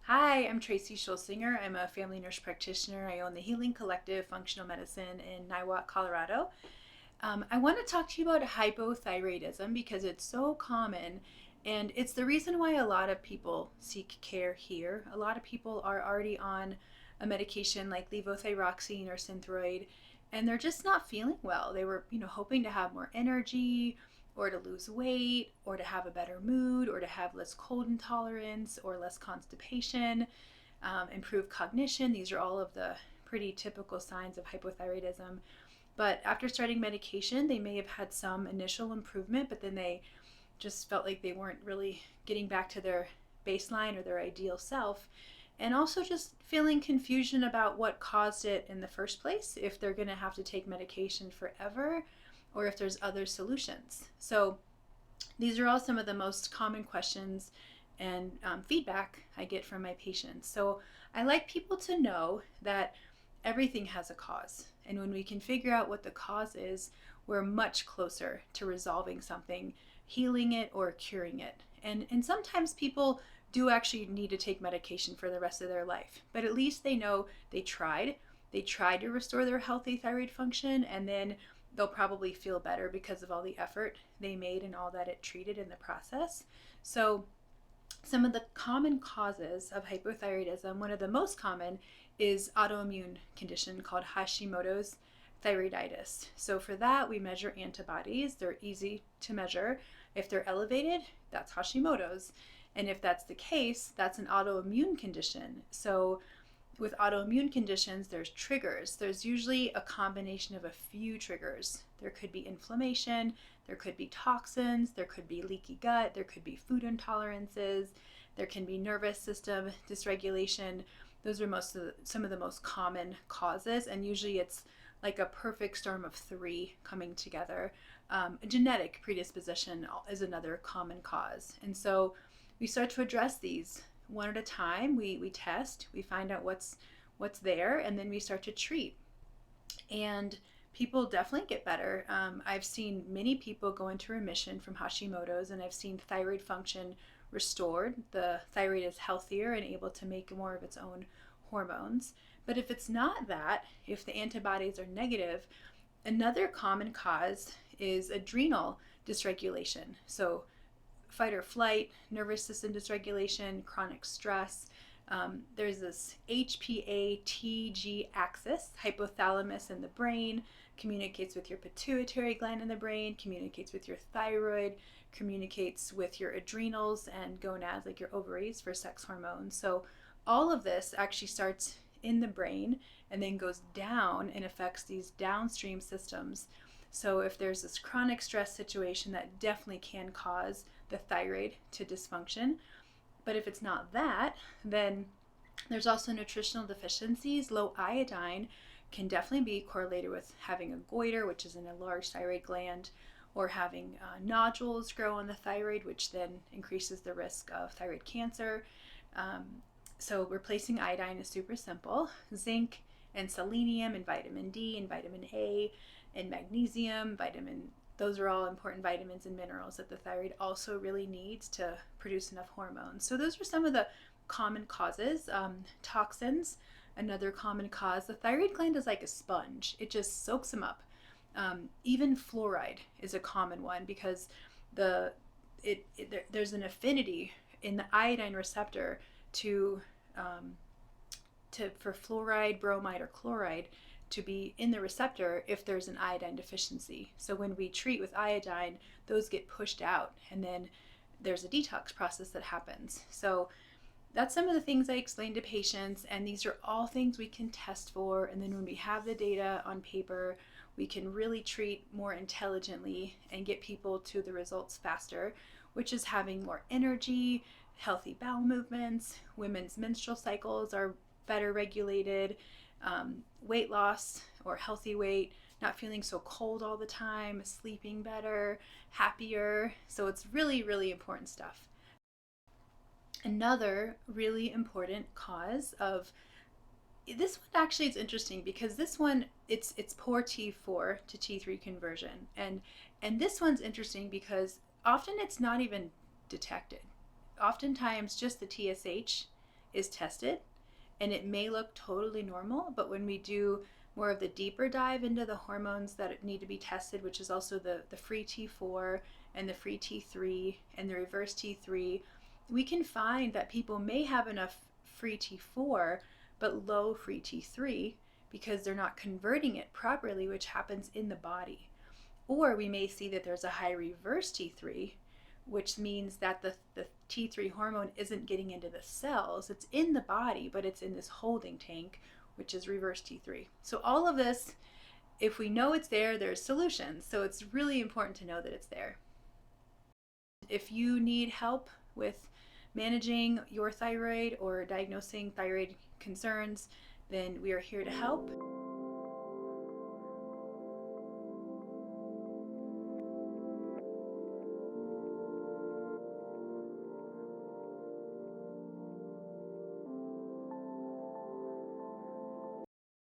Hi, I'm Tracy Shulsinger. I'm a family nurse practitioner. I own the Healing Collective Functional Medicine in Niwot, Colorado. I want to talk to you about hypothyroidism because it's so common and it's the reason why a lot of people seek care here. A lot of people are already on a medication like levothyroxine or Synthroid and they're just not feeling well. They were, hoping to have more energy or to lose weight or to have a better mood or to have less cold intolerance or less constipation, improve cognition. These are all of the pretty typical signs of hypothyroidism. But after starting medication, they may have had some initial improvement, but then they just felt like they weren't really getting back to their baseline or their ideal self. And also just feeling confusion about what caused it in the first place, if they're going to have to take medication forever or if there's other solutions. So these are all some of the most common questions and feedback I get from my patients. So I like people to know that everything has a cause. And when we can figure out what the cause is, we're much closer to resolving something, healing it, or curing it. And sometimes people do actually need to take medication for the rest of their life, but at least they know they tried. They tried to restore their healthy thyroid function, and then they'll probably feel better because of all the effort they made and all that it treated in the process. So some of the common causes of hypothyroidism, one of the most common is autoimmune condition called Hashimoto's thyroiditis. So for that, we measure antibodies. They're easy to measure. If they're elevated, that's Hashimoto's. And if that's the case, that's an autoimmune condition. So with autoimmune conditions, there's triggers. There's usually a combination of a few triggers. There could be inflammation, there could be toxins, there could be leaky gut, there could be food intolerances, there can be nervous system dysregulation. Those are some of the most common causes, and usually it's like a perfect storm of three coming together. Genetic predisposition is another common cause. And so we start to address these one at a time. We test, we find out what's there, and then we start to treat. And people definitely get better. I've seen many people go into remission from Hashimoto's, and I've seen thyroid function restored. The thyroid is healthier and able to make more of its own hormones. But if it's not that, if the antibodies are negative, another common cause is adrenal dysregulation. So fight or flight, nervous system dysregulation, chronic stress. There's this HPA-TG axis, hypothalamus in the brain, communicates with your pituitary gland in the brain, communicates with your thyroid, communicates with your adrenals and gonads, like your ovaries for sex hormones. So all of this actually starts in the brain and then goes down and affects these downstream systems. So if there's this chronic stress situation, that definitely can cause the thyroid to dysfunction. But if it's not that, then there's also nutritional deficiencies. Low iodine can definitely be correlated with having a goiter, which is in a large thyroid gland, or having nodules grow on the thyroid, which then increases the risk of thyroid cancer. So replacing iodine is super simple. Zinc and selenium and vitamin D and vitamin A and magnesium, those are all important vitamins and minerals that the thyroid also really needs to produce enough hormones. So those are some of the common causes. Toxins, another common cause. The thyroid gland is like a sponge. It just soaks them up. Even fluoride is a common one because there's an affinity in the iodine receptor for fluoride, bromide, or chloride to be in the receptor if there's an iodine deficiency. So when we treat with iodine, those get pushed out, and then there's a detox process that happens. So that's some of the things I explain to patients, and these are all things we can test for. And then when we have the data on paper, we can really treat more intelligently and get people to the results faster, which is having more energy, healthy bowel movements, women's menstrual cycles are better regulated, weight loss or healthy weight, not feeling so cold all the time, sleeping better, happier. So it's really, really important stuff. Another really important cause of this one actually is interesting because this one it's poor T4 to T3 conversion, and this one's interesting because often it's not even detected. Oftentimes just the TSH is tested, and it may look totally normal, but when we do more of the deeper dive into the hormones that need to be tested, which is also the free T4 and the free T3 and the reverse T3, we can find that people may have enough free T4 but low free T3 because they're not converting it properly, which happens in the body. Or we may see that there's a high reverse T3, which means that the T3 hormone isn't getting into the cells. It's in the body, but it's in this holding tank, which is reverse T3. So all of this, if we know it's there, there's solutions. So it's really important to know that it's there. If you need help with managing your thyroid or diagnosing thyroid concerns, then we are here to help.